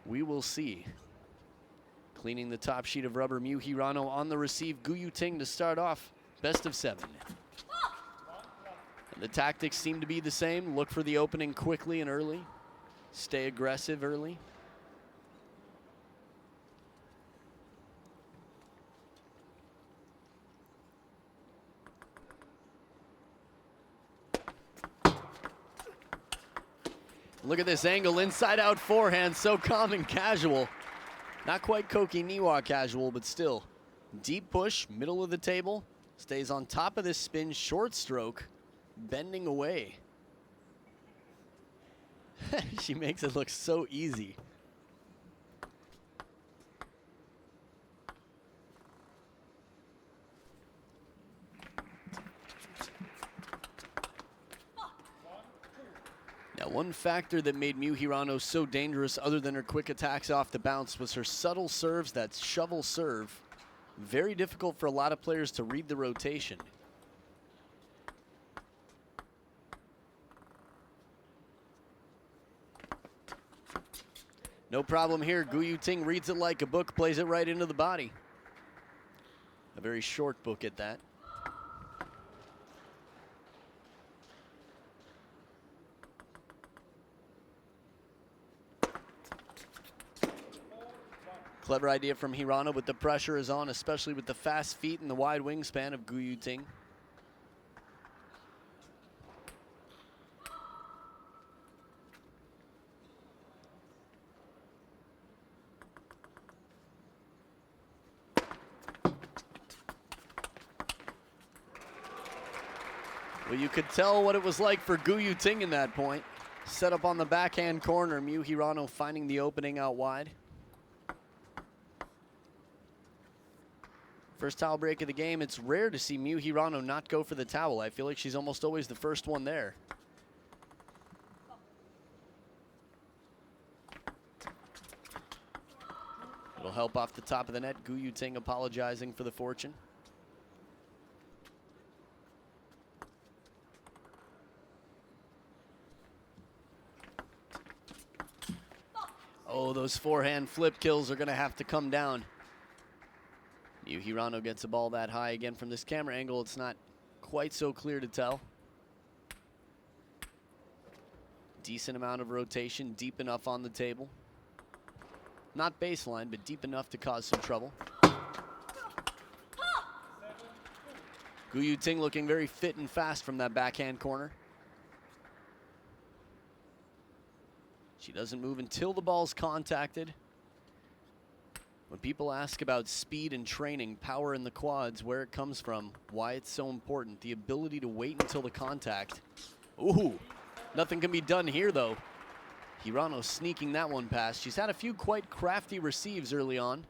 We will see. Cleaning the top sheet of rubber, Miu Hirano on the receive. Yuting to start off, best of 7. And the tactics seem to be the same. Look for the opening quickly and early. Stay aggressive early. Look at this angle, inside out forehand, so calm and casual. Not quite Koki Niwa casual, but still. Deep push, middle of the table, stays on top of this spin, short stroke, bending away. She makes it look so easy. Now, one factor that made Miu Hirano so dangerous, other than her quick attacks off the bounce, was her subtle serves, that shovel serve. Very difficult for a lot of players to read the rotation. No problem here. Yuting reads it like a book, plays it right into the body. A very short book at that. Clever idea from Hirano, but the pressure is on, especially with the fast feet and the wide wingspan of Yuting. Well, you could tell what it was like for Yuting in that point. Set up on the backhand corner, Miu Hirano finding the opening out wide. First towel break of the game. It's rare to see Miu Hirano not go for the towel. I feel like she's almost always the first one there. It'll help off the top of the net. Yuting apologizing for the fortune. Oh, those forehand flip kills are going to have to come down. Miu Hirano gets a ball that high again. From this camera angle, it's not quite so clear to tell. Decent amount of rotation, deep enough on the table. Not baseline, but deep enough to cause some trouble. Yuting looking very fit and fast from that backhand corner. She doesn't move until the ball's contacted. When people ask about speed and training, power in the quads, where it comes from, why it's so important, the ability to wait until the contact. Ooh, nothing can be done here though. Hirano sneaking that one past. She's had a few quite crafty receives early on.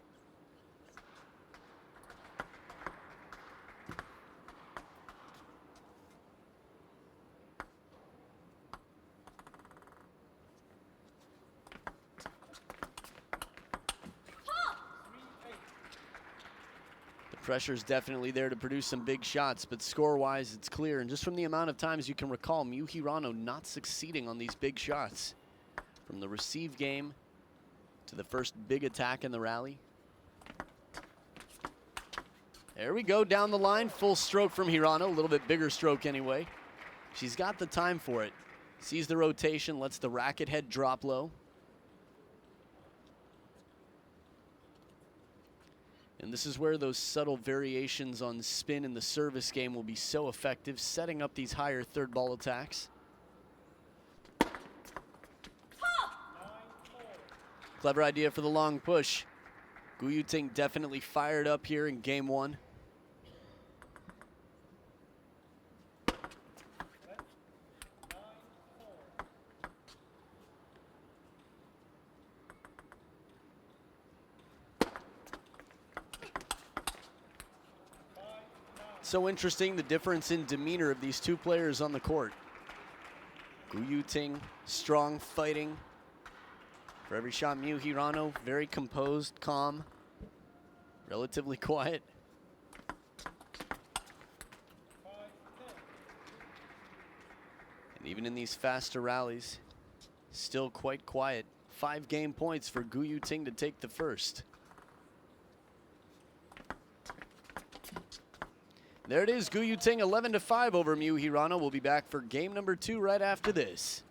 Pressure's definitely there to produce some big shots, but score-wise, it's clear. And just from the amount of times you can recall Miu Hirano not succeeding on these big shots, from the receive game to the first big attack in the rally. There we go, down the line, full stroke from Hirano, a little bit bigger stroke anyway. She's got the time for it. Sees the rotation, lets the racket head drop low. And this is where those subtle variations on spin in the service game will be so effective, setting up these higher third ball attacks. Clever idea for the long push. Yuting definitely fired up here in game 1. So interesting, the difference in demeanor of these two players on the court. Yuting, strong, fighting. For every shot, Miu Hirano, very composed, calm, relatively quiet. And even in these faster rallies, still quite quiet, 5 game points for Gu Yuting to take the first. There it is, Gu Yuting 11-5 over Miu Hirano. We'll be back for game number 2 right after this.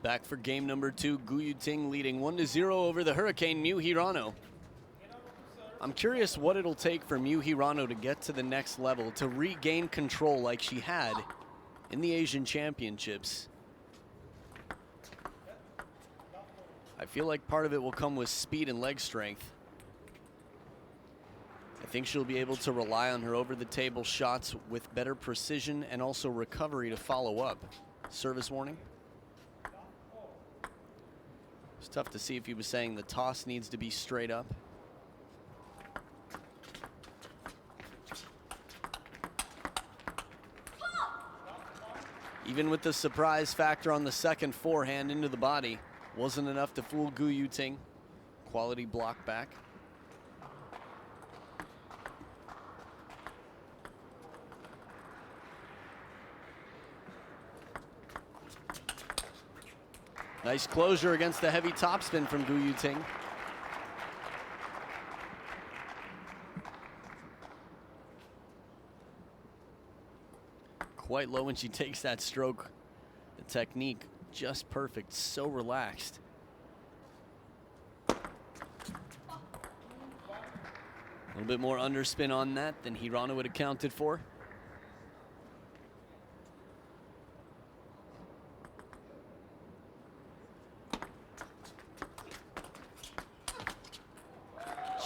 Back for game number 2, Gu Yuting leading 1-0 over the Hurricane Miu Hirano. I'm curious what it'll take for Miu Hirano to get to the next level, to regain control like she had in the Asian Championships. I feel like part of it will come with speed and leg strength. I think she'll be able to rely on her over-the-table shots with better precision and also recovery to follow up. Service warning. It's tough to see if he was saying the toss needs to be straight up. Even with the surprise factor on the second forehand into the body, wasn't enough to fool Gu Yuting. Quality block back. Nice closure against the heavy topspin from Gu Yuting. Quite low when she takes that stroke. The technique just perfect, so relaxed. A little bit more underspin on that than Hirano would have counted for.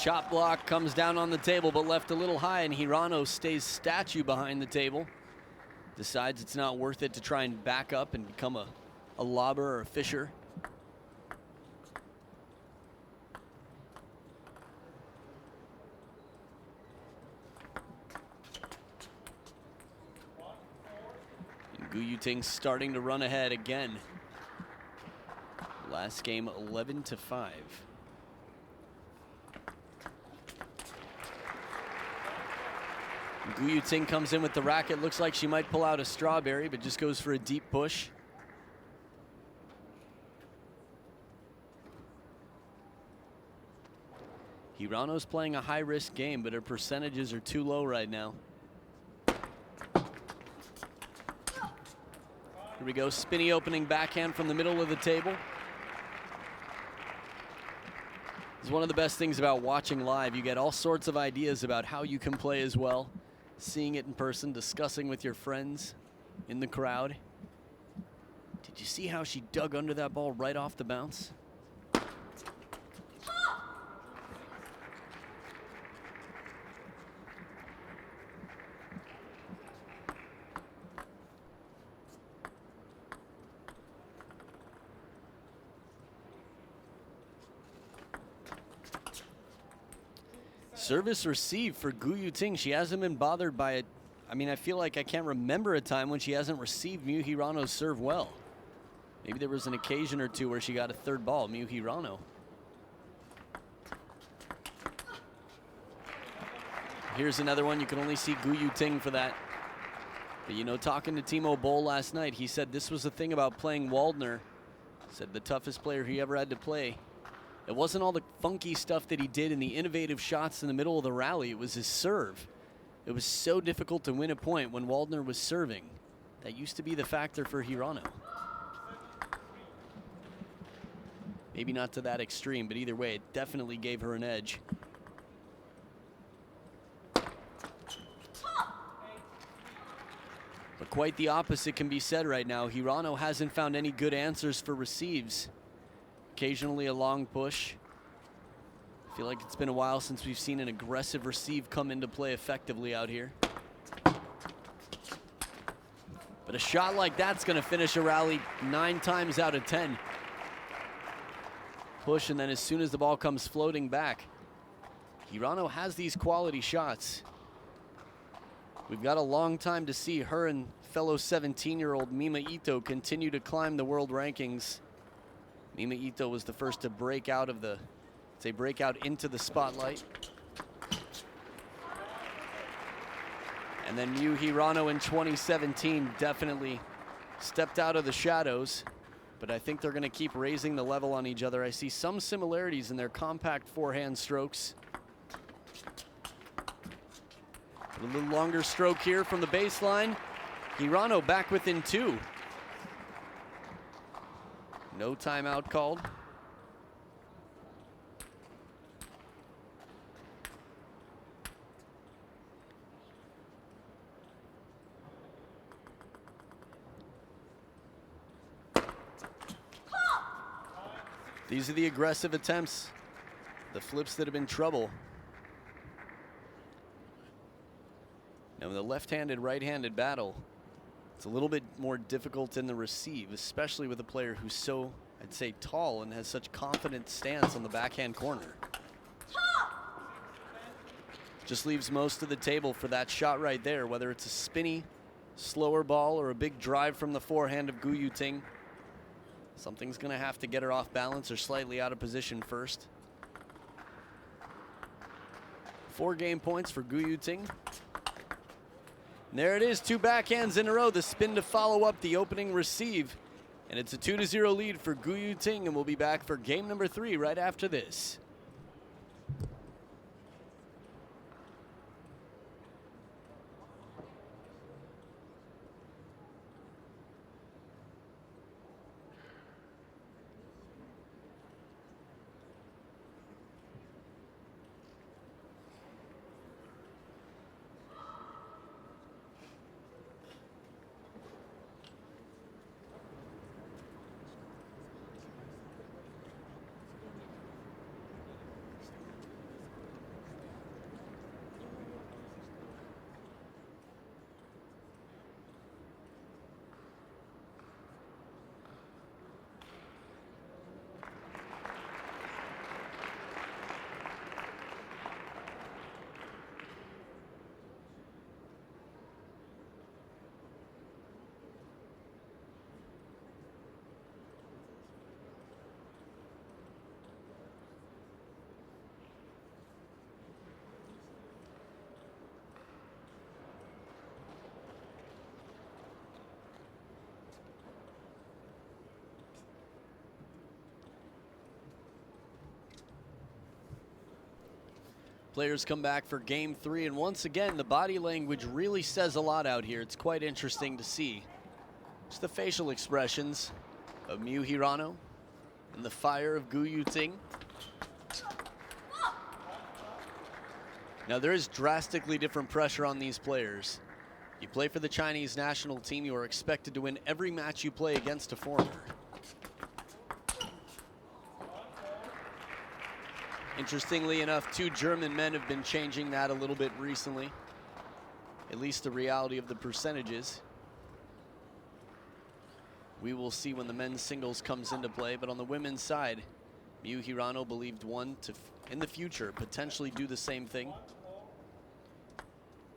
Chop block comes down on the table, but left a little high, and Hirano stays statue behind the table. Decides it's not worth it to try and back up and become a lobber or a fisher. And Gu Yuting starting to run ahead again. Last game 11-5. Gu Yuting comes in with the racket. Looks like she might pull out a strawberry, but just goes for a deep push. Hirano's playing a high-risk game, but her percentages are too low right now. Here we go, spinny opening backhand from the middle of the table. It's one of the best things about watching live. You get all sorts of ideas about how you can play as well. Seeing it in person, discussing with your friends in the crowd. Did you see how she dug under that ball right off the bounce? Service received for Gu Yuting. She hasn't been bothered by it. I mean, I feel like I can't remember a time when she hasn't received Miu Hirano's serve well. Maybe there was an occasion or two where she got a third ball, Miu Hirano. Here's another one. You can only see Gu Yuting for that. But, you know, talking to Timo Boll last night, he said this was the thing about playing Waldner. Said the toughest player he ever had to play. It wasn't all the funky stuff that he did in the innovative shots in the middle of the rally. It was his serve. It was so difficult to win a point when Waldner was serving. That used to be the factor for Hirano. Maybe not to that extreme, but either way, it definitely gave her an edge. But quite the opposite can be said right now. Hirano hasn't found any good answers for receives. Occasionally a long push. I feel like it's been a while since we've seen an aggressive receive come into play effectively out here. But a shot like that's going to finish a rally 9 times out of 10. Push, and then as soon as the ball comes floating back, Hirano has these quality shots. We've got a long time to see her and fellow 17-year-old Mima Ito continue to climb the world rankings. Mima Ito was the first to break out of the, break out into the spotlight. And then Miu Hirano in 2017 definitely stepped out of the shadows, but I think they're going to keep raising the level on each other. I see some similarities in their compact forehand strokes. A little longer stroke here from the baseline. Hirano back within 2. No timeout called. These are the aggressive attempts, the flips that have been trouble. Now in the left-handed, right-handed battle, it's a little bit more difficult in the receive, especially with a player who's so, I'd say, tall and has such confident stance on the backhand corner. Just leaves most of the table for that shot right there, whether it's a spinny, slower ball or a big drive from the forehand of Gu Yuting. Something's going to have to get her off balance or slightly out of position first. 4 game points for Gu Yuting. And there it is, 2 backhands in a row. The spin to follow up the opening receive. And it's a 2-0 lead for Gu Yuting, and we'll be back for game number 3 right after this. Players come back for game 3, and once again, the body language really says a lot out here. It's quite interesting to see. Just the facial expressions of Miu Hirano and the fire of Gu Yuting. Now, there is drastically different pressure on these players. You play for the Chinese national team, you are expected to win every match you play against a foreigner. Interestingly enough, 2 German men have been changing that a little bit recently. At least the reality of the percentages. We will see when the men's singles comes into play, but on the women's side, Miu Hirano believed one to, in the future, potentially do the same thing.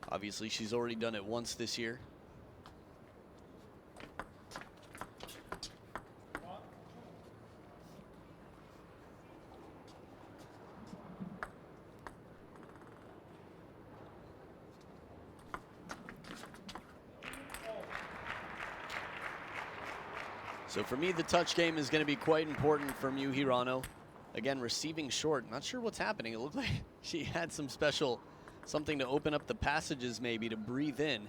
Obviously, she's already done it once this year. So for me, the touch game is going to be quite important for Miu Hirano. Again, receiving short. Not sure what's happening. It looked like she had some special Something to open up the passages, maybe, to breathe in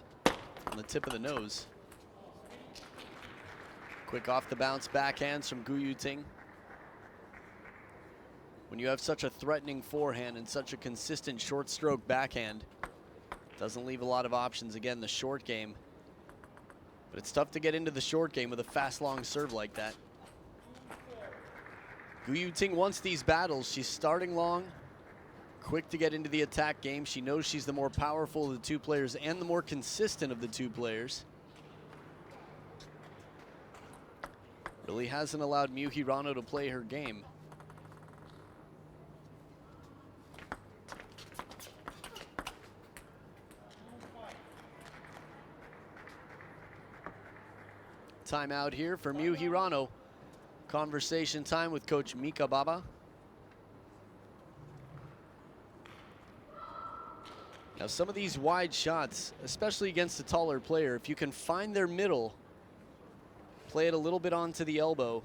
on the tip of the nose. Quick off the bounce backhands from Yuting. When you have such a threatening forehand and such a consistent short stroke backhand, doesn't leave a lot of options. Again, the short game. But it's tough to get into the short game with a fast, long serve like that. Yuting wants these battles. She's starting long, quick to get into the attack game. She knows she's the more powerful of the two players and the more consistent of the two players. Really hasn't allowed Miu Hirano to play her game. Timeout here for Miu Hirano. Conversation time with Coach Mika Baba. Now some of these wide shots, especially against a taller player, if you can find their middle, play it a little bit onto the elbow,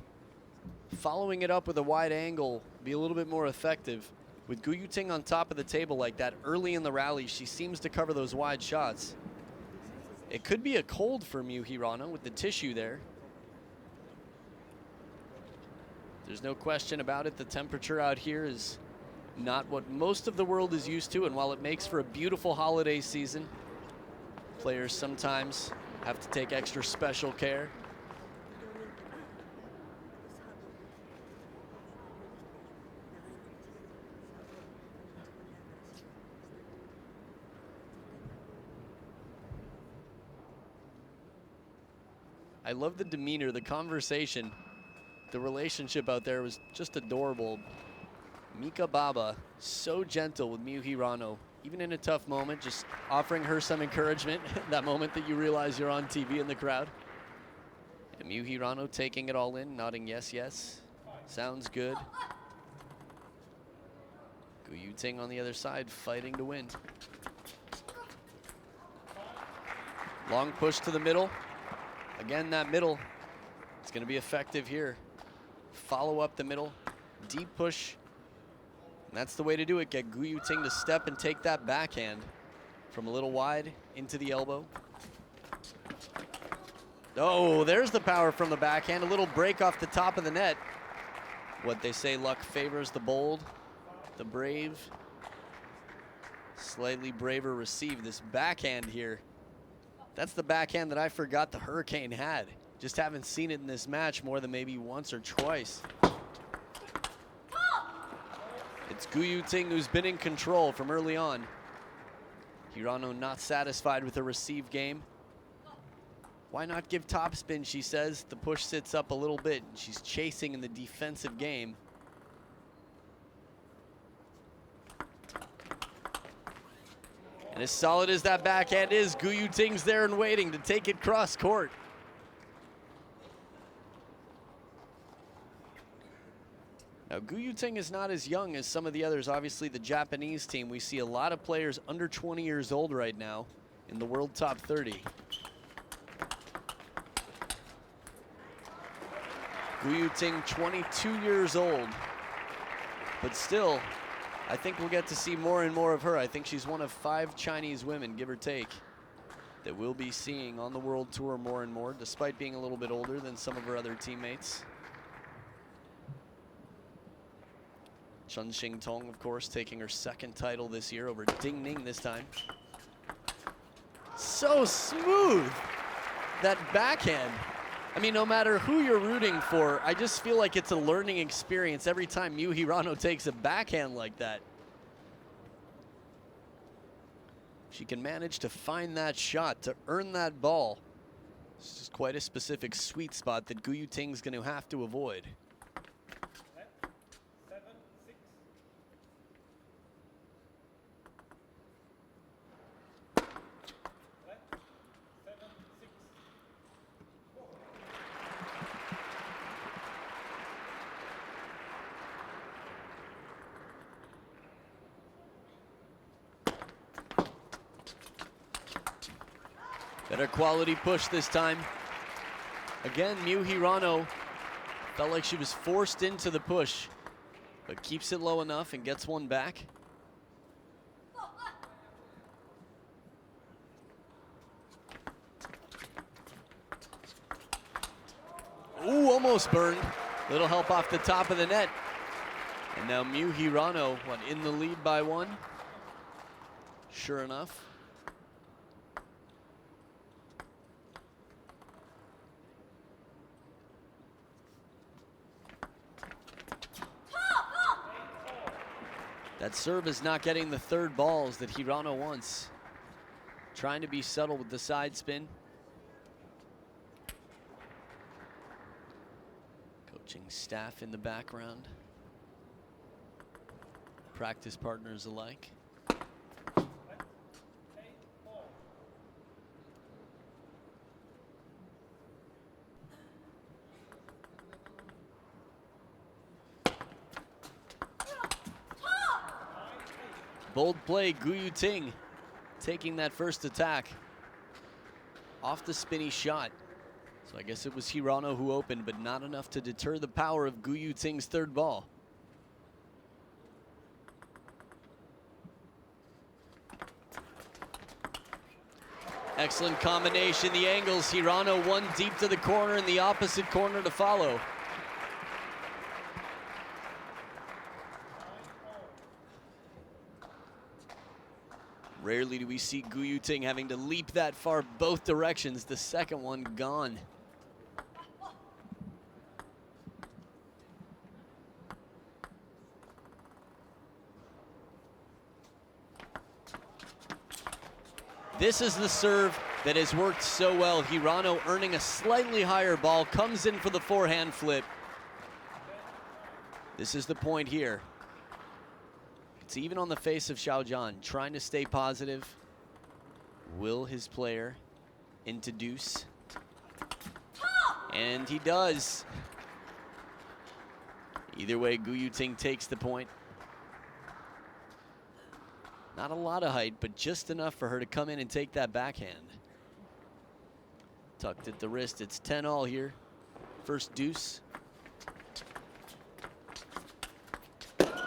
following it up with a wide angle, be a little bit more effective. With Yuting on top of the table like that early in the rally, she seems to cover those wide shots. It could be a cold for Miu Hirano with the tissue there. There's no question about it. The temperature out here is not what most of the world is used to, and while it makes for a beautiful holiday season, players sometimes have to take extra special care. I love the demeanor, the conversation, the relationship out there was just adorable. Mika Baba, so gentle with Miu Hirano, even in a tough moment, just offering her some encouragement, that moment that you realize you're on TV in the crowd. And Miu Hirano taking it all in, nodding yes, yes, sounds good. Yuting on the other side, fighting to win. Long push to the middle. Again, that middle, it's going to be effective here. Follow up the middle, deep push. And that's the way to do it. Get Yuting to step and take that backhand from a little wide into the elbow. Oh, there's the power from the backhand. A little break off the top of the net. What they say, luck favors the bold, the brave. Slightly braver receive. This backhand here, that's the backhand that I forgot the Hurricane had. Just haven't seen it in this match more than maybe once or twice. It's Yuting who's been in control from early on. Hirano not satisfied with the receive game. Why not give topspin, she says. The push sits up a little bit. She's chasing in the defensive game. And as solid as that backhand is, Yuting's there and waiting to take it cross court. Now, Yuting is not as young as some of the others. Obviously, the Japanese team, we see a lot of players under 20 years old right now in the world top 30. Yuting, 22 years old, but still, I think we'll get to see more and more of her. I think she's one of 5 Chinese women, give or take, that we'll be seeing on the world tour more and more, despite being a little bit older than some of her other teammates. Chen Xingtong, of course, taking her 2nd title this year over Ding Ning this time. So smooth, that backhand. I mean, no matter who you're rooting for, I just feel like it's a learning experience every time Miu Hirano takes a backhand like that. She can manage to find that shot, to earn that ball. This is quite a specific sweet spot that Yuting's going to have to avoid. Better quality push this time. Again, Miu Hirano felt like she was forced into the push, but keeps it low enough and gets one back. almost burned. Little help off the top of the net. And now Miu Hirano, in the lead by 1? Sure enough. That serve is not getting the third balls that Hirano wants. Trying to be subtle with the side spin. Coaching staff in the background. Practice partners alike. Bold play, Yuting taking that first attack off the spinny shot. So I guess it was Hirano who opened, but not enough to deter the power of Yuting's third ball. Excellent combination, the angles. Hirano one deep to the corner and the opposite corner to follow. Rarely do we see Yuting having to leap that far both directions. The second one gone. This is the serve that has worked so well. Hirano earning a slightly higher ball, comes in for the forehand flip. This is the point here. It's even on the face of Xiaojian, trying to stay positive. Will his player into deuce? And he does. Either way, Yuting takes the point. Not a lot of height, but just enough for her to come in and take that backhand. Tucked at the wrist, it's 10-all here. First deuce.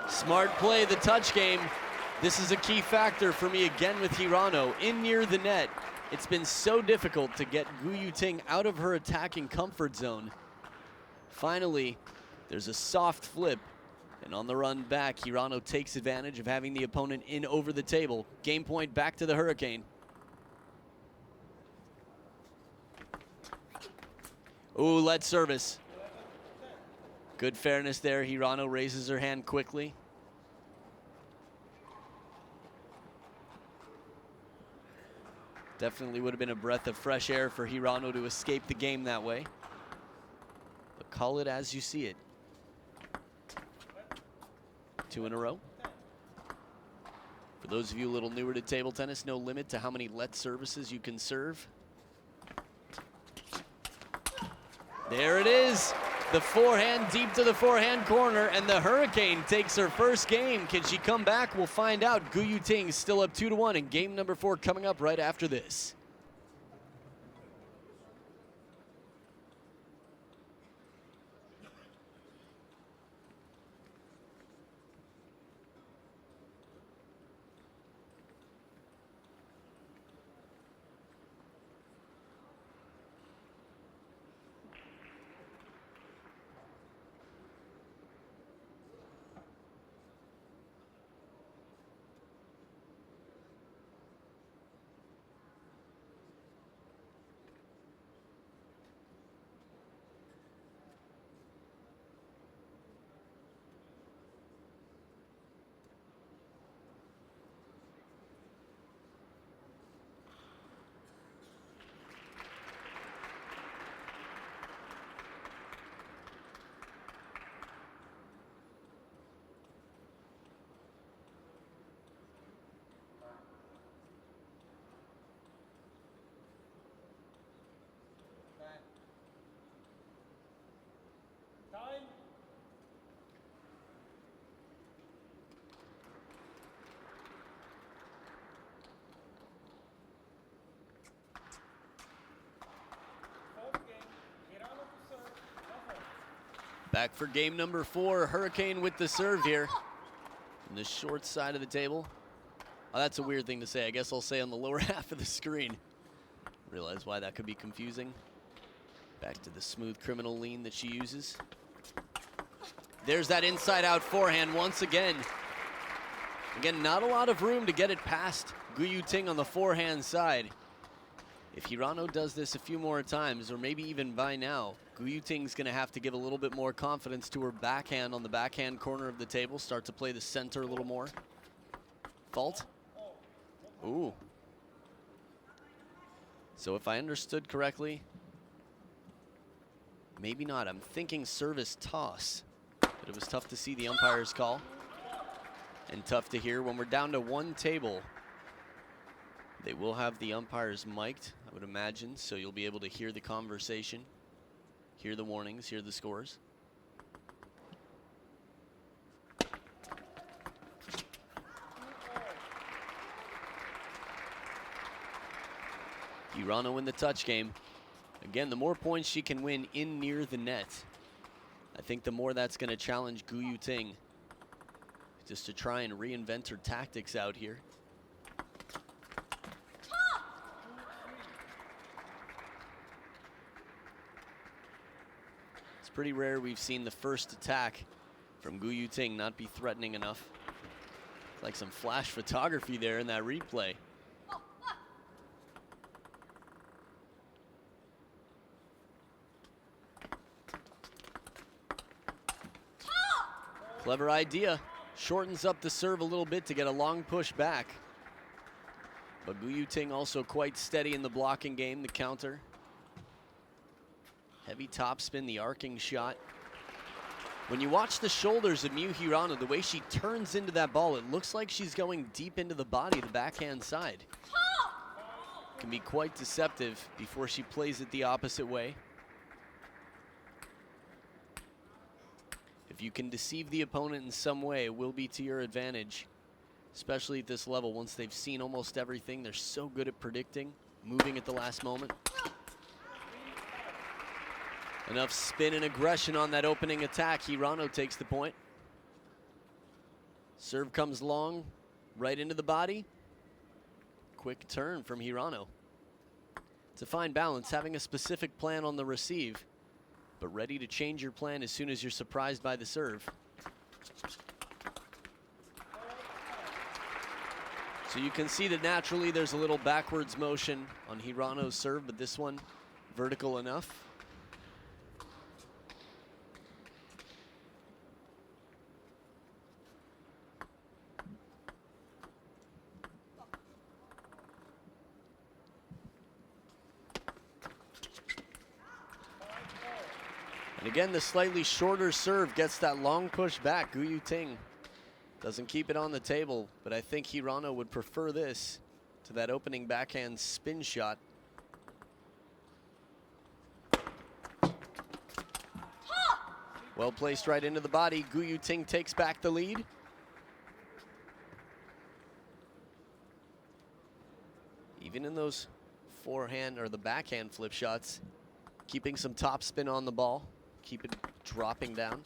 Smart play, the touch game. This is a key factor for me again with Hirano. In near the net, it's been so difficult to get Yuting out of her attacking comfort zone. Finally, there's a soft flip. And on the run back, Hirano takes advantage of having the opponent in over the table. Game point back to the Hurricane. Ooh, let service. Good fairness there. Hirano raises her hand quickly. Definitely would have been a breath of fresh air for Hirano to escape the game that way. But call it as you see it. 2 in a row. For those of you a little newer to table tennis, no limit to how many let services you can serve. There it is. The forehand deep to the forehand corner, and the Hurricane takes her first game. Can she come back? We'll find out. Yuting still up 2-1 in game number 4 coming up right after this. Back for game number 4. Hurricane with the serve here. On the short side of the table. Oh, that's a weird thing to say. I guess I'll say on the lower half of the screen. Realize why that could be confusing. Back to the smooth criminal lean that she uses. There's that inside-out forehand once again. Again, not a lot of room to get it past Gu Yuting on the forehand side. If Hirano does this a few more times, or maybe even by now, Gu Yuting's gonna have to give a little bit more confidence to her backhand on the backhand corner of the table, start to play the center a little more. Fault. Ooh. So if I understood correctly, maybe not. I'm thinking service toss, but it was tough to see the umpire's call and tough to hear. When we're down to one table, they will have the umpires mic'd, I would imagine, so you'll be able to hear the conversation, hear the warnings, hear the scores. Hirano in the touch game. Again, the more points she can win in near the net, I think the more that's going to challenge Gu Yuting just to try and reinvent her tactics out here. It's pretty rare we've seen the first attack from Gu Yuting not be threatening enough. It's like some flash photography there in that replay. Clever idea. Shortens up the serve a little bit to get a long push back. But Gu Yuting also quite steady in the blocking game, the counter. Heavy topspin, the arcing shot. When you watch the shoulders of Miu Hirano, the way she turns into that ball, it looks like she's going deep into the body, the backhand side. Can be quite deceptive before she plays it the opposite way. If you can deceive the opponent in some way, it will be to your advantage, especially at this level. Once they've seen almost everything, they're so good at predicting, moving at the last moment. Enough spin and aggression on that opening attack. Hirano takes the point. Serve comes long, right into the body. Quick turn from Hirano. It's a fine balance, having a specific plan on the receive, but ready to change your plan as soon as you're surprised by the serve. So you can see that naturally there's a little backwards motion on Hirano's serve, but this one vertical enough. And again, the slightly shorter serve gets that long push back. Gu Yuting doesn't keep it on the table, but I think Hirano would prefer this to that opening backhand spin shot. Well placed right into the body. Gu Yuting takes back the lead. Even in those forehand or the backhand flip shots, keeping some top spin on the ball. Keep it dropping down.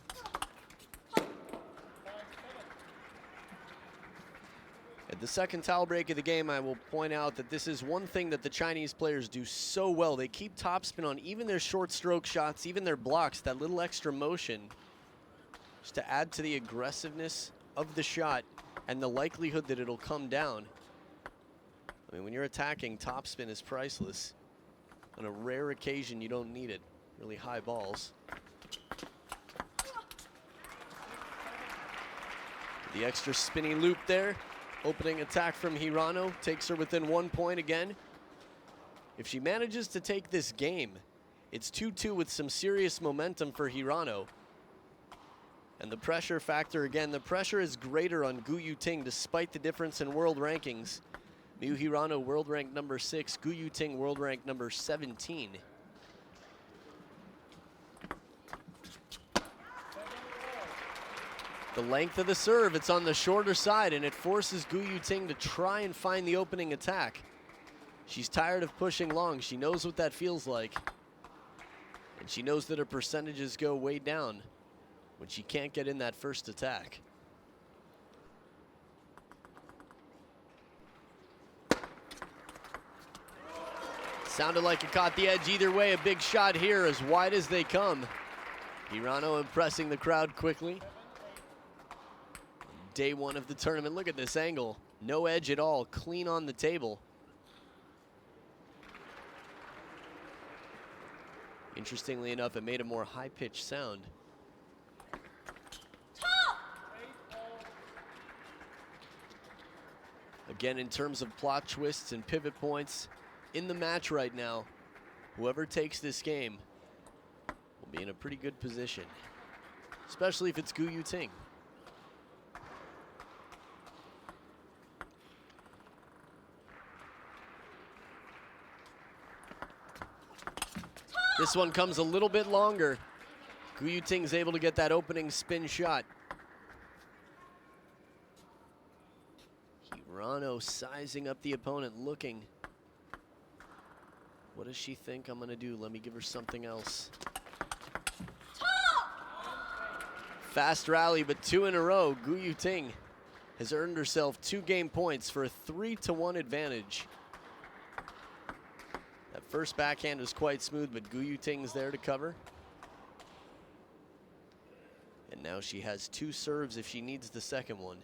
At the second towel break of the game, I will point out that this is one thing that the Chinese players do so well. They keep topspin on even their short stroke shots, even their blocks, that little extra motion, just to add to the aggressiveness of the shot and the likelihood that it'll come down. I mean, when you're attacking, topspin is priceless. On a rare occasion, you don't need it. Really high balls. The extra spinny loop there. Opening attack from Hirano takes her within 1 point again. If she manages to take this game, it's 2-2 with some serious momentum for Hirano. And the pressure factor, again, the pressure is greater on Gu Yuting despite the difference in world rankings. Miu Hirano world rank number 6, Gu Yuting world rank number 17. The length of the serve, it's on the shorter side, and it forces Gu Yuting to try and find the opening attack. She's tired of pushing long. She knows what that feels like. And she knows that her percentages go way down when she can't get in that first attack. Sounded like it caught the edge either way. A big shot here, as wide as they come. HIRANO impressing the crowd quickly. Day one of the tournament. Look at this angle. No edge at all, clean on the table. Interestingly enough, it made a more high-pitched sound. Again, in terms of plot twists and pivot points in the match right now, whoever takes this game will be in a pretty good position, especially if it's Yuting. This one comes a little bit longer. Yuting's able to get that opening spin shot. HIRANO sizing up the opponent, looking. What does she think I'm gonna do? Let me give her something else. Fast rally, but 2 in a row. Yuting has earned herself 2 game points for a 3-1 advantage. That first backhand was quite smooth, but Yuting's there to cover. And now she has 2 serves if she needs the second one.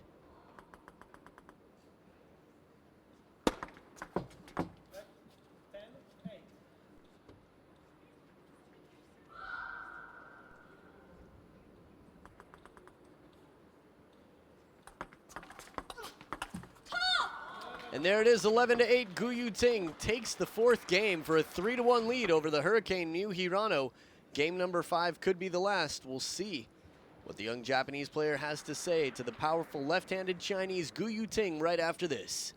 And there it is, 11-8. Yuting takes the 4th game for a 3-1 lead over the Hurricane Miu HIRANO. Game number 5 could be the last. We'll see what the young Japanese player has to say to the powerful left-handed Chinese Yuting right after this.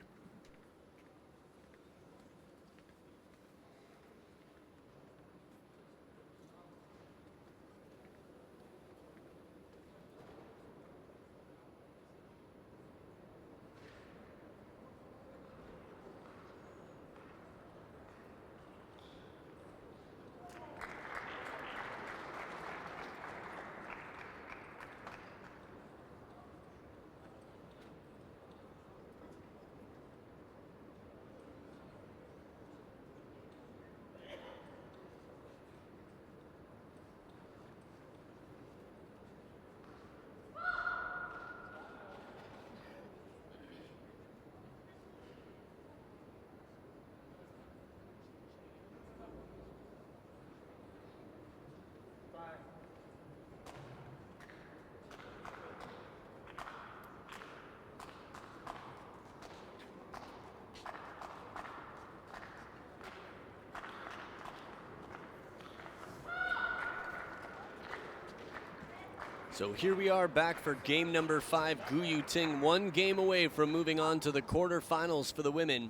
So here we are back for game number 5. Yuting 1 game away from moving on to the quarterfinals for the women.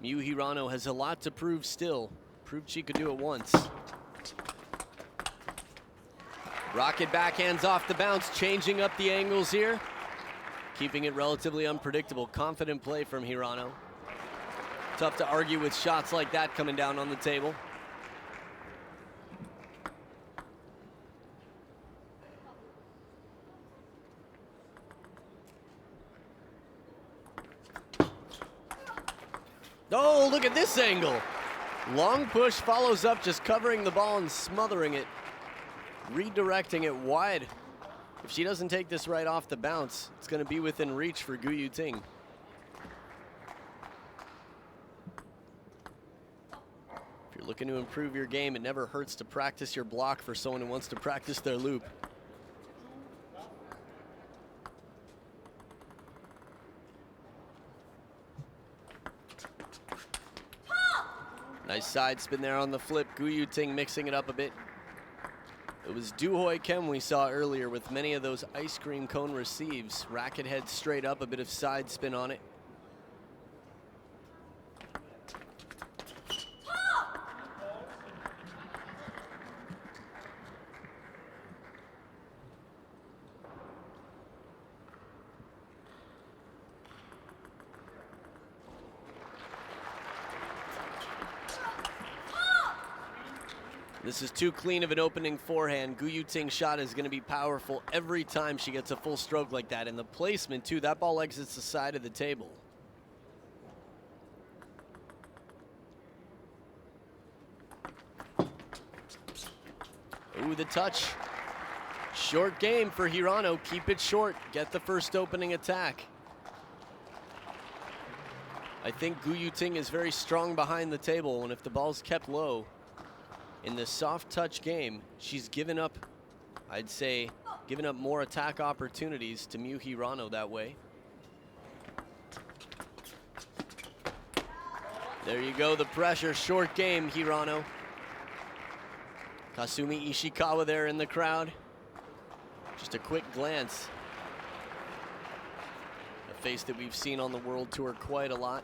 Miu HIRANO has a lot to prove still. Proved she could do it once. Rocket backhands off the bounce, changing up the angles here. Keeping it relatively unpredictable. Confident play from HIRANO. Tough to argue with shots like that coming down on the table. Oh, look at this angle. Long push follows up, just covering the ball and smothering it. Redirecting it wide. If she doesn't take this right off the bounce, it's going to be within reach for Yuting. If you're looking to improve your game, it never hurts to practice your block for someone who wants to practice their loop. Nice side spin there on the flip. Yuting mixing it up a bit. It was Duhoi Kem we saw earlier with many of those ice cream cone receives. Racket head straight up, a bit of side spin on it. This is too clean of an opening forehand. Yuting's shot is going to be powerful every time she gets a full stroke like that. And the placement, too, that ball exits the side of the table. Ooh, the touch. Short game for Hirano. Keep it short. Get the first opening attack. I think Gu Yuting is very strong behind the table, and if the ball's kept low in this soft touch game, she's given up, I'd say, given up more attack opportunities to Miu Hirano that way. There you go, the pressure. Short game, Hirano. Kasumi Ishikawa there in the crowd. Just a quick glance. A face that we've seen on the World Tour quite a lot.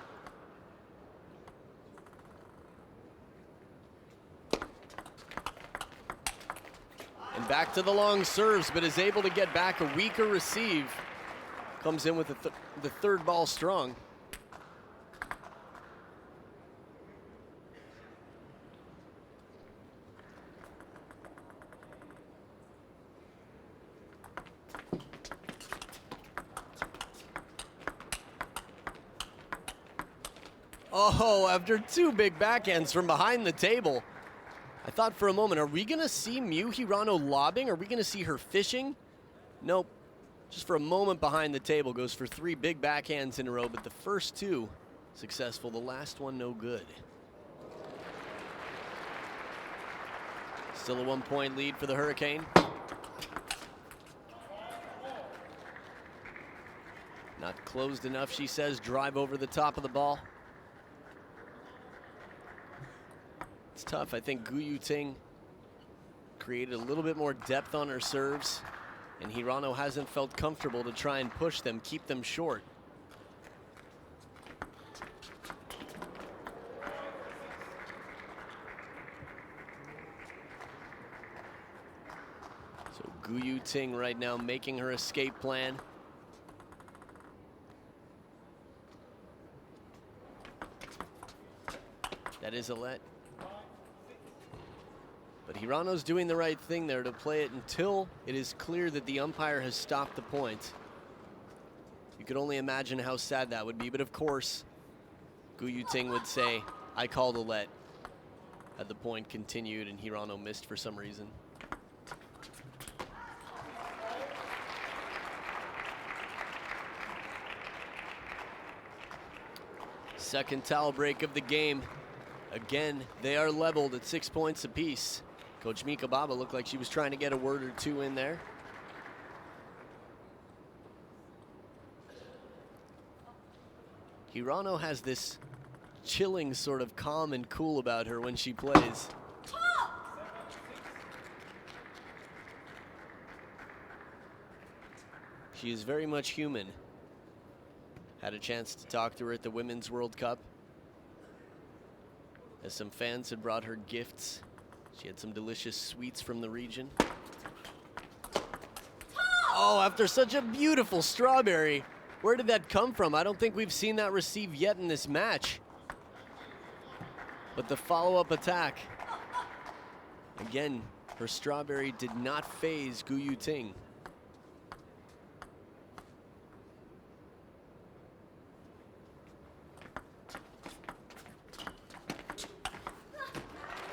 And back to the long serves, but is able to get back a weaker receive. Comes in with the third ball strong. Oh, after two big backhands from behind the table. I thought for a moment, are we gonna see Miu Hirano lobbing? Are we gonna see her fishing? Nope. Just for a moment behind the table, goes for three big backhands in a row, but the first two successful, the last one no good. Still a 1-point lead for the Hurricane. Not closed enough, she says. Drive over the top of the ball. It's tough. I think Gu Yuting created a little bit more depth on her serves, and Hirano hasn't felt comfortable to try and push them, keep them short. So Gu Yuting right now making her escape plan. That is a let. But Hirano's doing the right thing there to play it until it is clear that the umpire has stopped the point. You could only imagine how sad that would be, but of course, Gu Yuting would say, I called a let, had the point continued and Hirano missed for some reason. Second towel break of the game. Again, they are leveled at 6 points apiece. Coach Mika Baba looked like she was trying to get a word or two in there. Hirano has this chilling sort of calm and cool about her when she plays. She is very much human. Had a chance to talk to her at the Women's World Cup, as some fans had brought her gifts. She had some delicious sweets from the region. Oh, after such a beautiful strawberry. Where did that come from? I don't think we've seen that receive yet in this match. But the follow-up attack. Again, her strawberry did not faze Gu Yuting.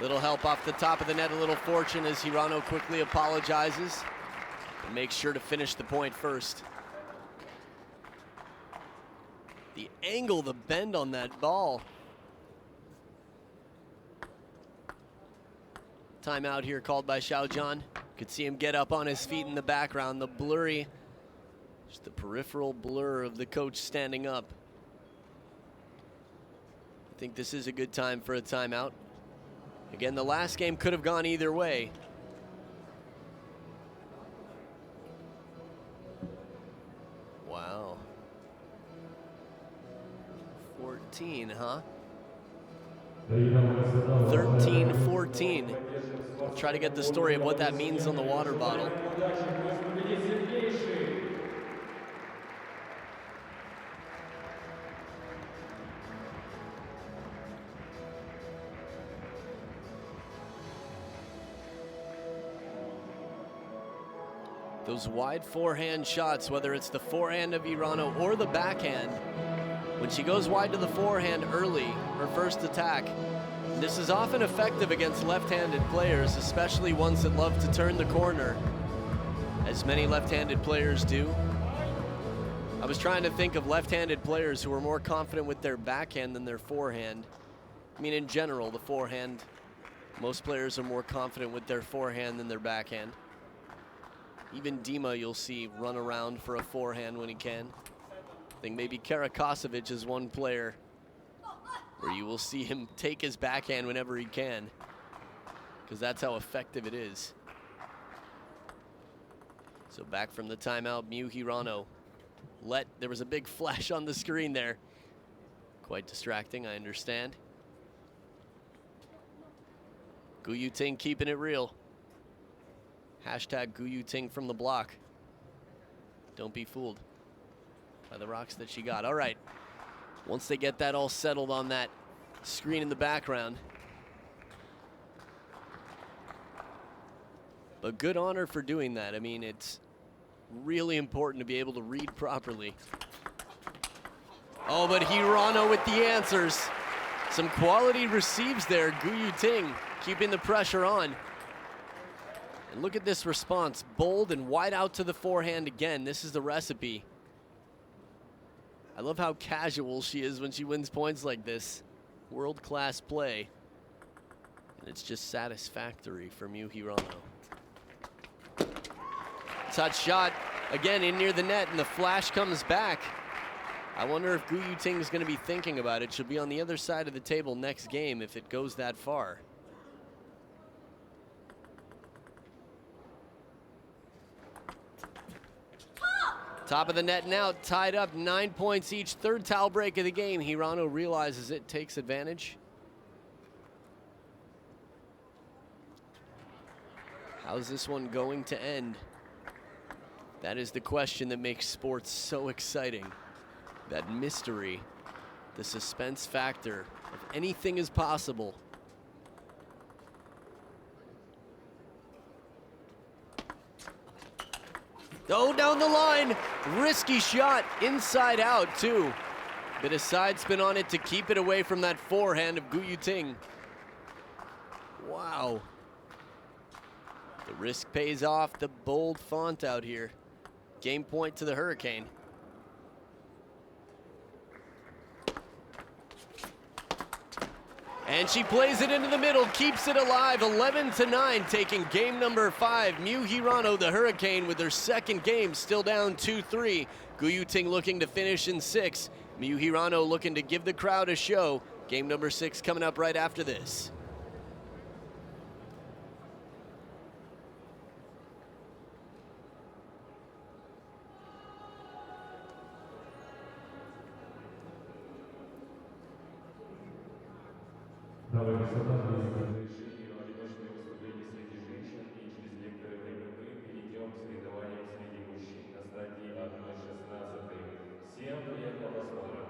Little help off the top of the net, a little fortune as Hirano quickly apologizes and makes sure to finish the point first. The angle, the bend on that ball. Timeout here called by Xiaojian. Could see him get up on his feet in the background. The blurry, just the peripheral blur of the coach standing up. I think this is a good time for a timeout. Again, the last game could have gone either way. Wow. 14, huh? 13-14. I'll try to get the story of what that means on the water bottle. Those wide forehand shots, whether it's the forehand of Hirano or the backhand, when she goes wide to the forehand early, her first attack, This is often effective against left-handed players, especially ones that love to turn the corner, as many left-handed players do. I was trying to think of left-handed players who are more confident with their backhand than their forehand. I mean, in general, the forehand, most players are more confident with their forehand than their backhand. Even Dima, you'll see, run around for a forehand when he can. I think maybe Karakosevic is one player where you will see him take his backhand whenever he can, because that's how effective it is. So back from the timeout, Miu Hirano. There was a big flash on the screen there. Quite distracting, I understand. Gu Yuting keeping it real. Hashtag Gu Yuting from the block. Don't be fooled by the rocks that she got. All right. Once they get that all settled on that screen in the background. But good honor for doing that. I mean, it's really important to be able to read properly. Oh, but Hirano with the answers. Some quality receives there. Gu Yuting keeping the pressure on. And look at this response. Bold and wide out to the forehand again. This is the recipe. I love how casual she is when she wins points like this. World-class play. And it's just satisfactory for Miu Hirano. Touch shot, again in near the net, and the flash comes back. I wonder if Gu Yuting is going to be thinking about it. She'll be on the other side of the table next game if it goes that far. Top of the net now, tied up, 9 points each. Third towel break of the game. Hirano realizes it, takes advantage. How's this one going to end? That is the question that makes sports so exciting. That mystery, the suspense factor of anything is possible. Oh, down the line, risky shot, inside out too. Bit of side spin on it to keep it away from that forehand of Gu Yuting. Wow. The risk pays off, the bold font out here. Game point to the Hurricane. And she plays it into the middle, keeps it alive, 11-9, taking game number 5. Miu Hirano, the Hurricane, with their second game, still down 2-3. Gu Yuting looking to finish in 6. Miu Hirano looking to give the crowd a show. Game number 6 coming up right after this. Дамы и господа, близко к завершению одиночные выступления среди женщин, и через некоторое время мы перейдем к соревнованиям среди мужчин на стадии 1/16. Всем приятного просмотра!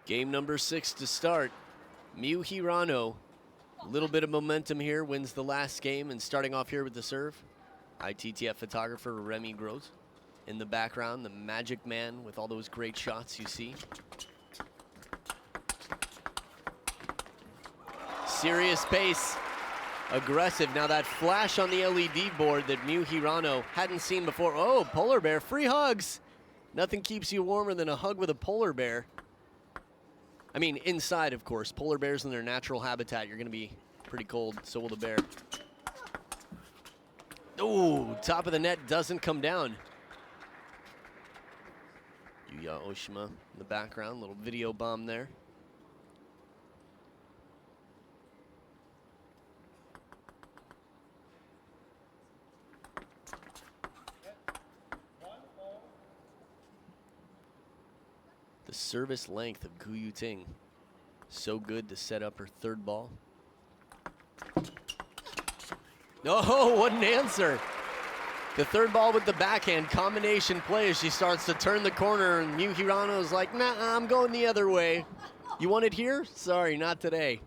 Game number 6 to start. Miu Hirano, a little bit of momentum here, wins the last game, and starting off here with the serve. ITTF photographer Remy Gross in the background, the magic man with all those great shots you see. Serious pace, aggressive. Now that flash on the LED board that Miu Hirano hadn't seen before. Oh, polar bear, free hugs. Nothing keeps you warmer than a hug with a polar bear. I mean, inside, of course. Polar bears in their natural habitat, you're going to be pretty cold, so will the bear. Ooh, top of the net doesn't come down. Yuya Oshima in the background, little video bomb there. The service length of Gu Yuting, so good to set up her third ball. Oh, what an answer. The third ball with the backhand combination play as she starts to turn the corner, and Miu Hirano is like, nah, I'm going the other way. You want it here? Sorry, not today.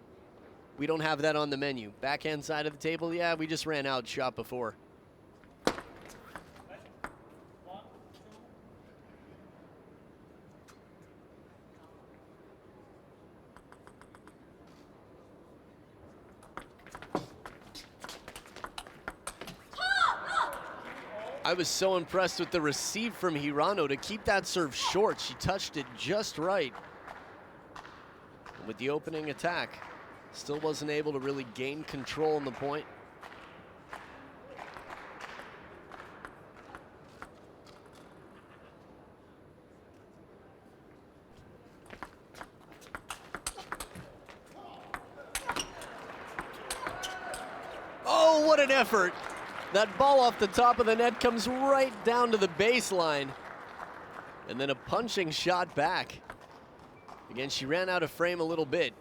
We don't have that on the menu. Backhand side of the table, yeah, we just ran out shot before. I was so impressed with the receive from Hirano to keep that serve short. She touched it just right. And with the opening attack, still wasn't able to really gain control on the point. Oh, what an effort. That ball off the top of the net comes right down to the baseline. And then a punching shot back. Again, she ran out of frame a little bit.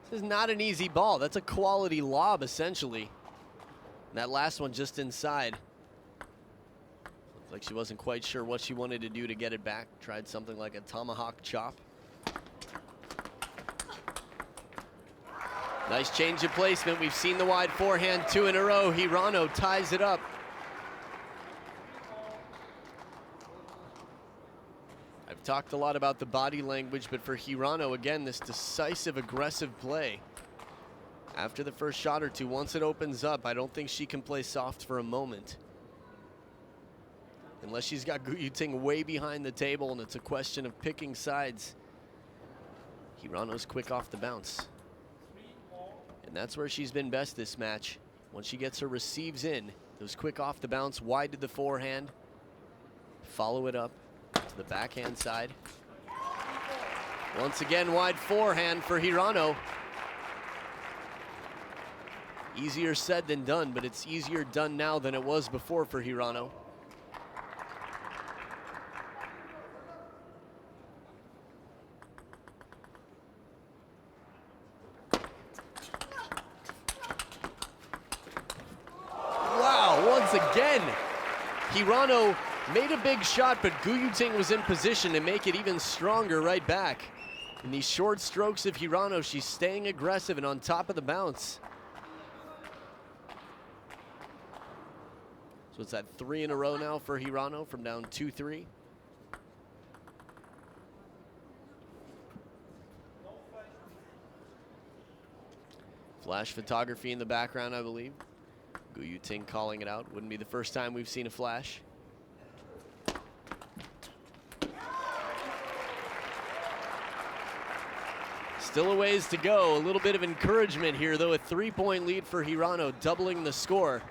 This is not an easy ball. That's a quality lob, essentially. And that last one just inside. Looks like she wasn't quite sure what she wanted to do to get it back. Tried something like a tomahawk chop. Nice change of placement. We've seen the wide forehand 2 in a row. Hirano ties it up. I've talked a lot about the body language, but for Hirano, again, this decisive, aggressive play. After the first shot or two, once it opens up, I don't think she can play soft for a moment. Unless she's got Gu Yuting way behind the table and it's a question of picking sides. Hirano's quick off the bounce. And that's where she's been best this match. Once she gets her receives in, those quick off the bounce, wide to the forehand. Follow it up to the backhand side. Once again, wide forehand for Hirano. Easier said than done, but it's easier done now than it was before for Hirano. Again, Hirano made a big shot, but Gu Yuting was in position to make it even stronger right back. In these short strokes of Hirano, she's staying aggressive and on top of the bounce. So it's at 3 in a row now for Hirano from down 2-3. Flash photography in the background, I believe. Gu Yuting calling it out. Wouldn't be the first time we've seen a flash. Still a ways to go. A little bit of encouragement here, though. A 3-point lead for Hirano, doubling the score.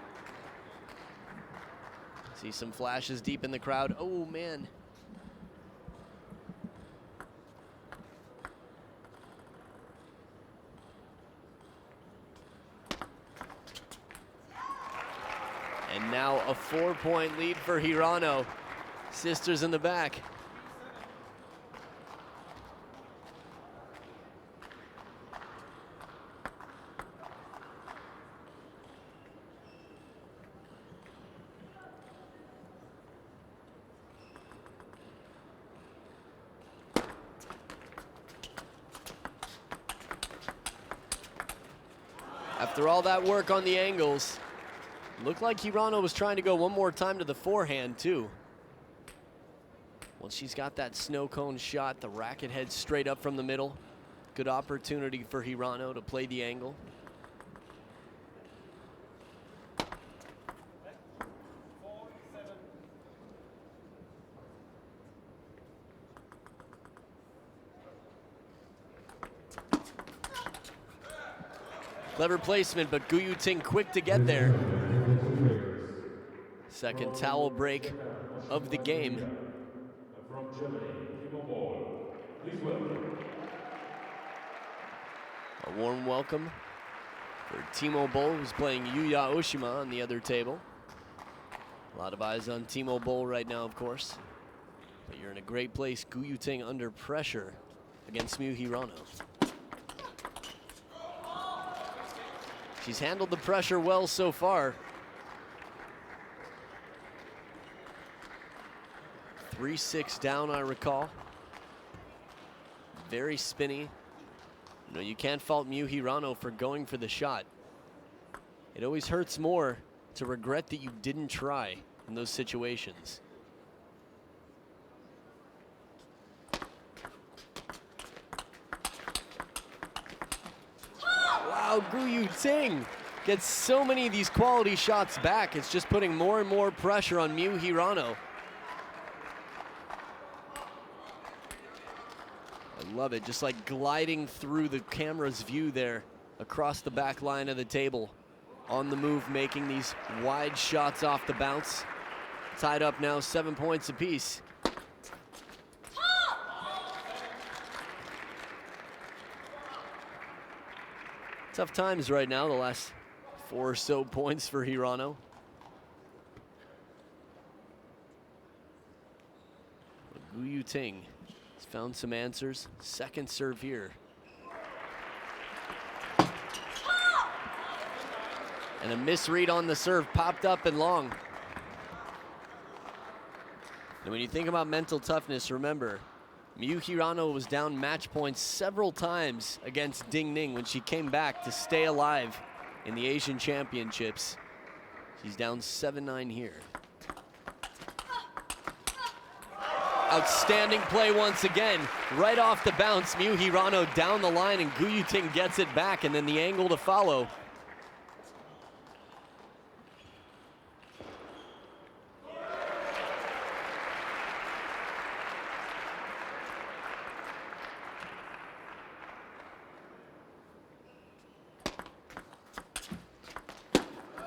See some flashes deep in the crowd. Oh, man. And now a 4-point lead for Hirano. Sisters in the back. After all that work on the angles, looked like Hirano was trying to go one more time to the forehand, too. Once she's got that snow cone shot, the racket heads straight up from the middle. Good opportunity for Hirano to play the angle. Clever placement, but Gu Yuting quick to get there. Second towel break of the game. From Germany, Timo Boll. Please welcome. A warm welcome for Timo Boll, who's playing Yuya Oshima on the other table. A lot of eyes on Timo Boll right now, of course. But you're in a great place. Gu Yuting under pressure against Miu Hirano. She's handled the pressure well so far. 3-6 down, I recall. Very spinny. You know, you can't fault Miu Hirano for going for the shot. It always hurts more to regret that you didn't try in those situations. Wow, Gu Yuting gets so many of these quality shots back. It's just putting more and more pressure on Miu Hirano. I love it, just like gliding through the camera's view there across the back line of the table. On the move, making these wide shots off the bounce. Tied up now, 7 points apiece. Tough times right now, the last 4 or so points for Hirano. Gu Yuting has found some answers. Second serve here. And a misread on the serve, popped up and long. And when you think about mental toughness, remember, Miu Hirano was down match points several times against Ding Ning when she came back to stay alive in the Asian Championships. She's down 7-9 here. Outstanding play once again. Right off the bounce, Miu Hirano down the line and Gu Yuting gets it back, and then the angle to follow.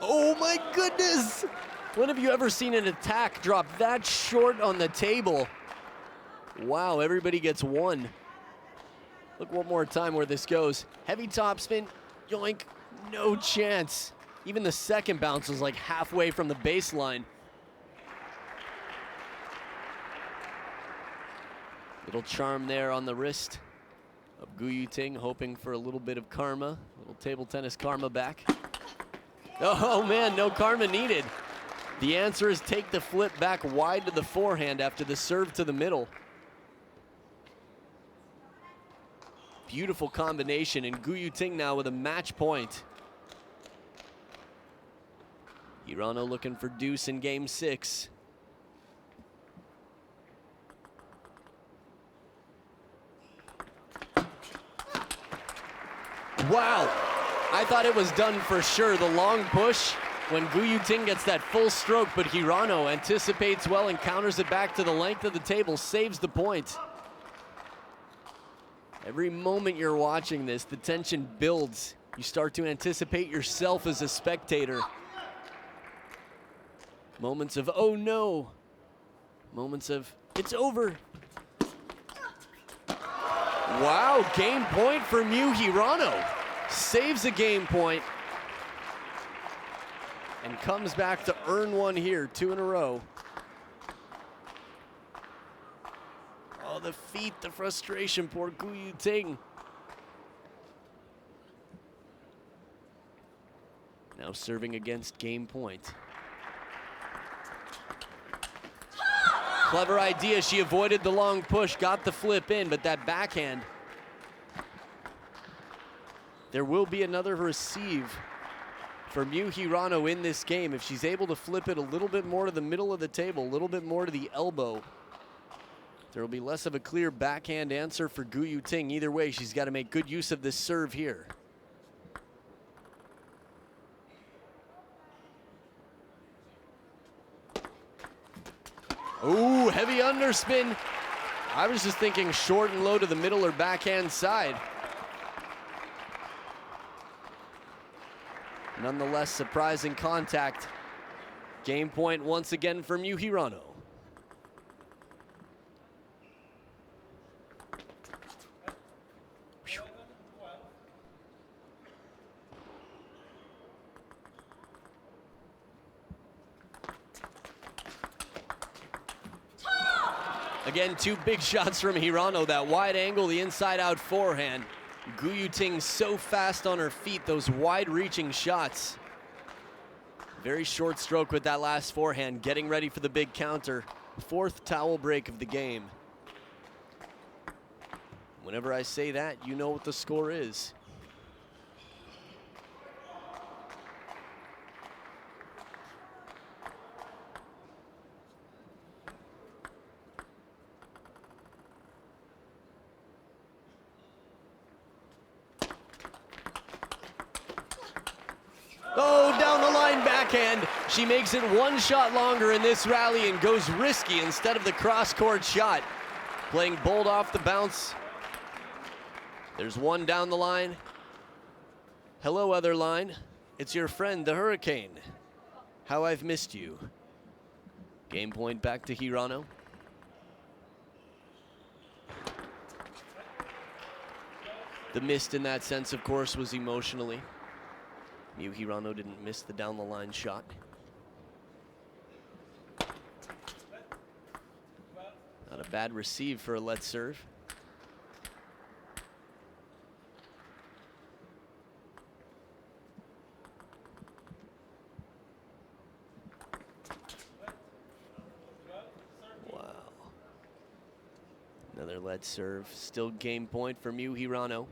Oh my goodness! When have you ever seen an attack drop that short on the table? Wow, everybody gets one. Look one more time where this goes. Heavy topspin, yoink, no chance. Even the second bounce was like halfway from the baseline. Little charm there on the wrist of Gu Yuting, hoping for a little bit of karma, a little table tennis karma back. Oh man, no karma needed. The answer is take the flip back wide to the forehand after the serve to the middle. Beautiful combination, and Gu Yuting now with a match point. Hirano looking for deuce in game 6. Wow, I thought it was done for sure. The long push when Gu Yuting gets that full stroke, but Hirano anticipates well and counters it back to the length of the table, saves the point. Every moment you're watching this, the tension builds. You start to anticipate yourself as a spectator. Moments of, oh no. Moments of, it's over. Wow, game point for Miu Hirano. Saves a game point and comes back to earn one here, 2 in a row. Oh, the feet, the frustration, poor Gu Yuting. Now serving against game point. Clever idea, she avoided the long push, got the flip in, but that backhand. There will be another receive for Miu Hirano in this game. If she's able to flip it a little bit more to the middle of the table, a little bit more to the elbow, there will be less of a clear backhand answer for Gu Yuting. Either way, she's got to make good use of this serve here. Ooh, heavy underspin. I was just thinking short and low to the middle or backhand side. Nonetheless, surprising contact Game point once again for Miu Hirano. Again, two big shots from Hirano. That wide angle, the inside-out forehand. Yuting so fast on her feet, those wide-reaching shots. Very short stroke with that last forehand, getting ready for the big counter. Fourth towel break of the game. Whenever I say that, you know what the score is. Oh, down the line backhand. She makes it one shot longer in this rally and goes risky instead of the cross-court shot. Playing bold off the bounce. There's one down the line. Hello, other line. It's your friend, the Hurricane. How I've missed you. Game point back to Hirano. The missed in that sense, of course, was emotionally. Miu Hirano didn't miss the down the line shot. Not a bad receive for a let serve. Wow. Another let serve. Still game point for Miu Hirano.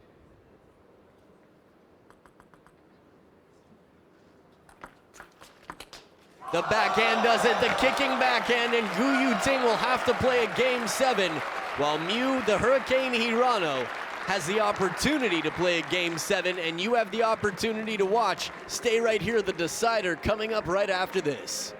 The backhand does it, the kicking backhand, and Yuting will have to play a game 7, while Miu, the Hurricane Hirano, has the opportunity to play a game 7, and you have the opportunity to watch. Stay right here, the decider coming up right after this.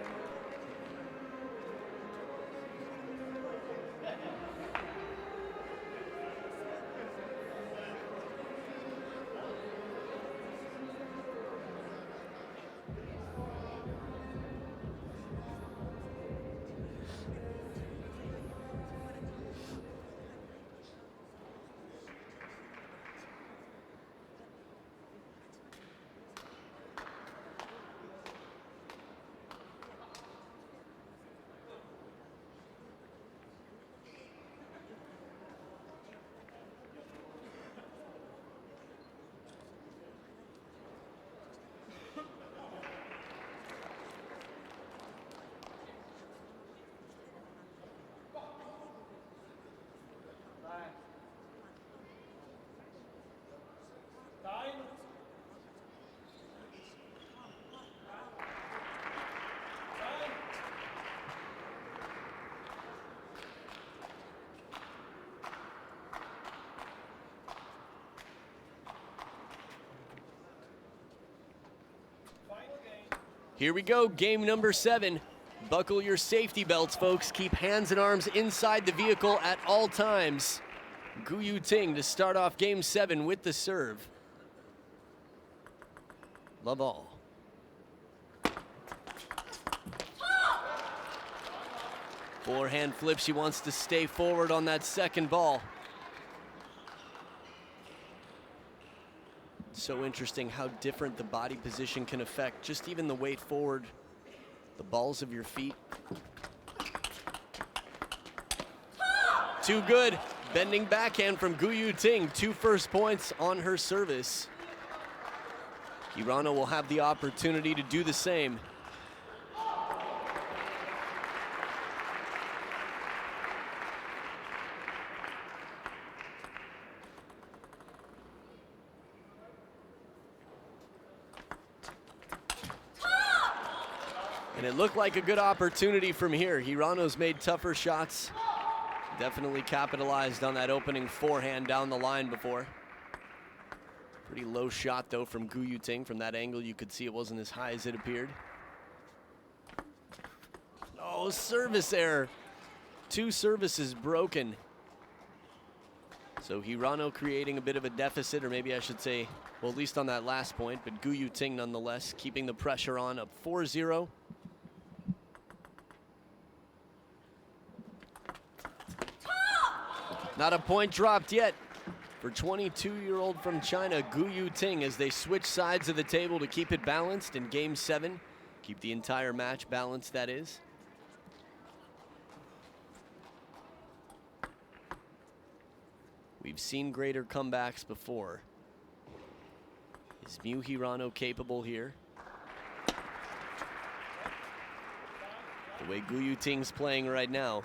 Here we go, game number 7. Buckle your safety belts, folks. Keep hands and arms inside the vehicle at all times. Yuting to start off game 7 with the serve. Love all. Forehand flip, she wants to stay forward on that second ball. So interesting how different the body position can affect just even the weight forward, the balls of your feet. Too good. Bending backhand from Yuting. 2 first points on her service. Hirano will have the opportunity to do the same. And it looked like a good opportunity from here. Hirano's made tougher shots. Definitely capitalized on that opening forehand down the line before. Pretty low shot though from Yuting. From that angle you could see it wasn't as high as it appeared. Oh, service error. 2 services broken. So Hirano creating a bit of a deficit, or maybe I should say, well, at least on that last point, but Yuting nonetheless keeping the pressure on, up 4-0. Not a point dropped yet for 22-year-old from China, Gu Yuting, as they switch sides of the table to keep it balanced in Game 7. Keep the entire match balanced, that is. We've seen greater comebacks before. Is Miu Hirano capable here? The way Gu Yuting's playing right now,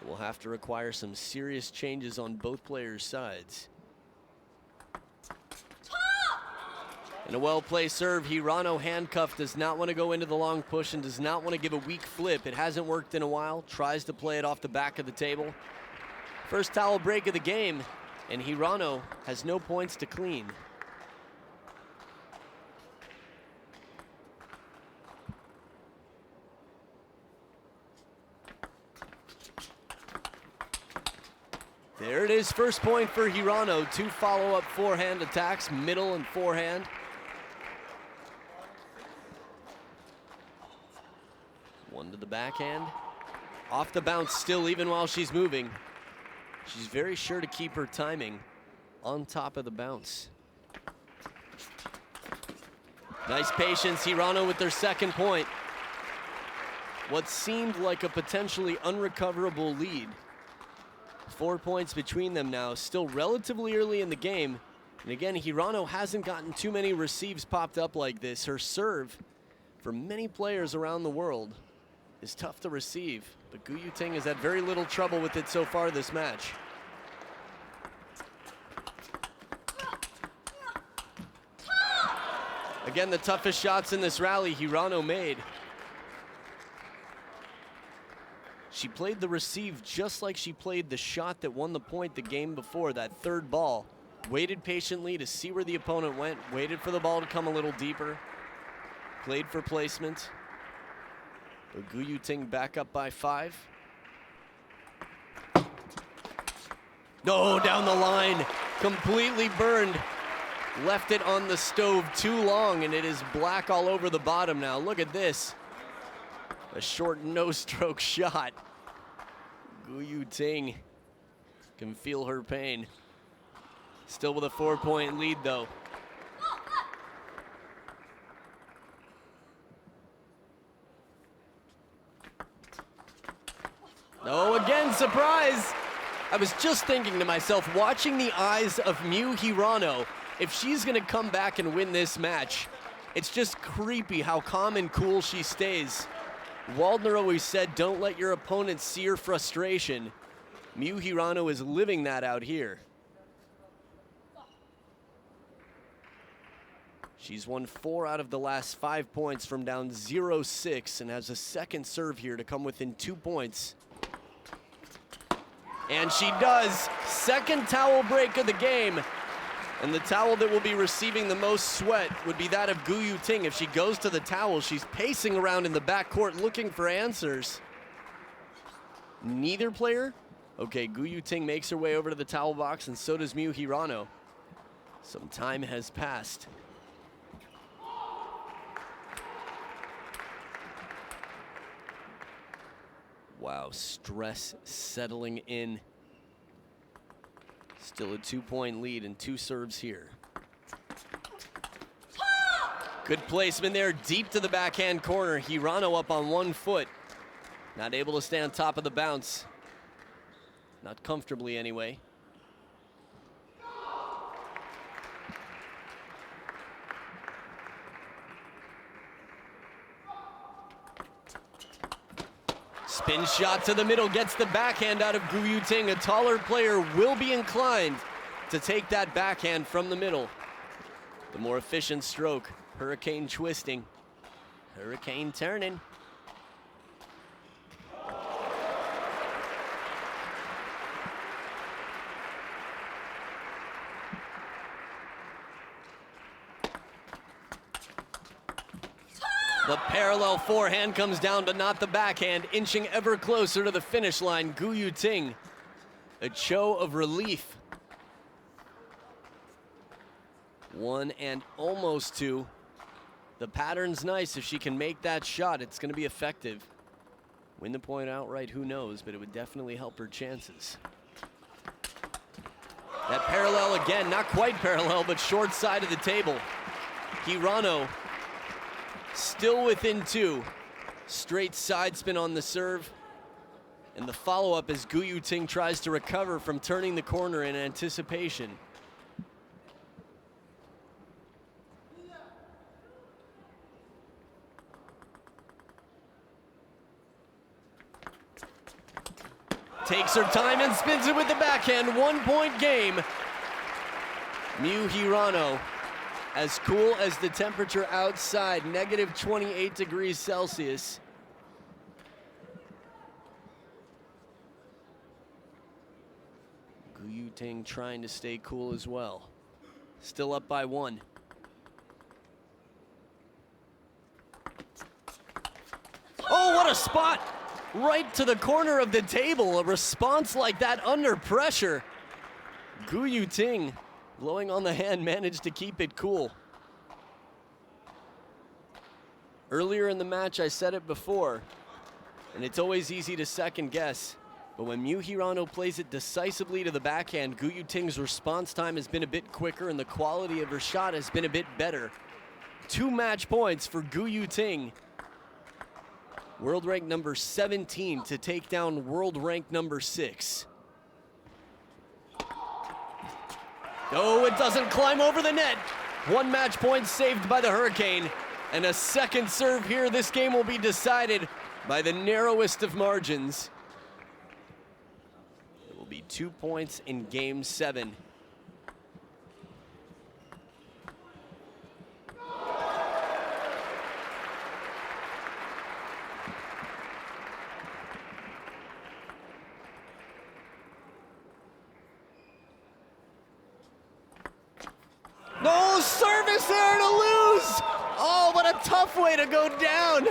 it will have to require some serious changes on both players' sides. And a well-placed serve. Hirano handcuffed, does not want to go into the long push and does not want to give a weak flip. It hasn't worked in a while. Tries to play it off the back of the table. First towel break of the game, and Hirano has no points to clean. There it is, first point for Hirano. 2 follow-up forehand attacks, middle and forehand. One to the backhand. Off the bounce still, even while she's moving. She's very sure to keep her timing on top of the bounce. Nice patience, Hirano with their second point. What seemed like a potentially unrecoverable lead. 4 points between them now, still relatively early in the game. And again, Hirano hasn't gotten too many receives popped up like this. Her serve, for many players around the world, is tough to receive. But Gu Yuting has had very little trouble with it so far this match. Again, the toughest shots in this rally Hirano made. She played the receive just like she played the shot that won the point the game before, that third ball. Waited patiently to see where the opponent went, waited for the ball to come a little deeper, played for placement. But Gu Yuting back up by 5. No, down the line, completely burned. Left it on the stove too long, and it is black all over the bottom now. Look at this. A short no-stroke shot. Gu Yuting can feel her pain. Still with a 4-point lead, though. Oh, again, surprise! I was just thinking to myself, watching the eyes of Miu Hirano, if she's gonna come back and win this match, it's just creepy how calm and cool she stays. Waldner always said, don't let your opponent see your frustration. Miu Hirano is living that out here. She's won 4 out of the last 5 points from down 0-6 and has a second serve here to come within 2 points. And she does. Second towel break of the game. And the towel that will be receiving the most sweat would be that of Gu Yuting. If she goes to the towel, she's pacing around in the backcourt looking for answers. Neither player? Okay, Gu Yuting makes her way over to the towel box, and so does Miu Hirano. Some time has passed. Wow, stress settling in. Still a 2-point lead and 2 serves here. Good placement there, deep to the backhand corner. Hirano up on 1 foot. Not able to stay on top of the bounce. Not comfortably anyway. Spin shot to the middle, gets the backhand out of Gu Yuting. A taller player will be inclined to take that backhand from the middle. The more efficient stroke, hurricane twisting, hurricane turning. The parallel forehand comes down, but not the backhand, inching ever closer to the finish line. Gu Yuting, a show of relief. 1 and almost 2. The pattern's nice. If she can make that shot, it's going to be effective. Win the point outright, who knows, but it would definitely help her chances. That parallel again, not quite parallel, but short side of the table. Hirano still within 2. Straight side spin on the serve. And the follow-up as Yuting tries to recover from turning the corner in anticipation. Takes her time and spins it with the backhand. 1-point game. Miu Hirano, as cool as the temperature outside, negative 28 degrees Celsius. Yuting trying to stay cool as well. Still up by 1. Oh, what a spot! Right to the corner of the table. A response like that under pressure. Yuting, blowing on the hand, managed to keep it cool. Earlier in the match, I said it before, and it's always easy to second guess, but when Miu Hirano plays it decisively to the backhand, Yuting's response time has been a bit quicker and the quality of her shot has been a bit better. 2 match points for Yuting. World rank number 17 to take down world rank number 6. Oh, it doesn't climb over the net. 1 match point saved by the Hurricane. And a second serve here. This game will be decided by the narrowest of margins. It will be 2 points in game 7. No service there to lose. Oh, what a tough way to go down.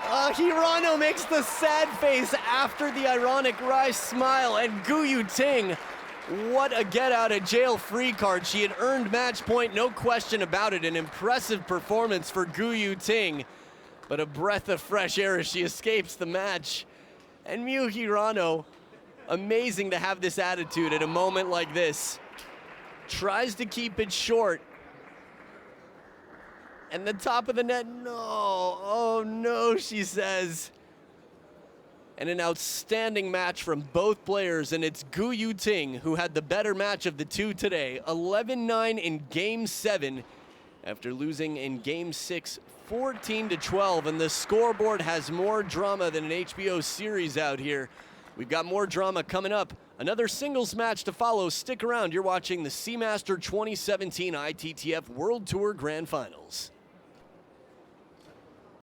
Hirano makes the sad face after the ironic wry smile, and Yuting, what a get out of jail free card. She had earned match point, no question about it. An impressive performance for Yuting, but a breath of fresh air as she escapes the match. And Miu Hirano, amazing to have this attitude at a moment like this. Tries to keep it short. And the top of the net, no, oh no, she says. And an outstanding match from both players, and it's Yuting who had the better match of the 2 today. 11-9 in game 7 after losing in game 6, 14-12, and the scoreboard has more drama than an HBO series out here. We've got more drama coming up. Another singles match to follow. Stick around. You're watching the Seamaster 2017 ITTF World Tour Grand Finals.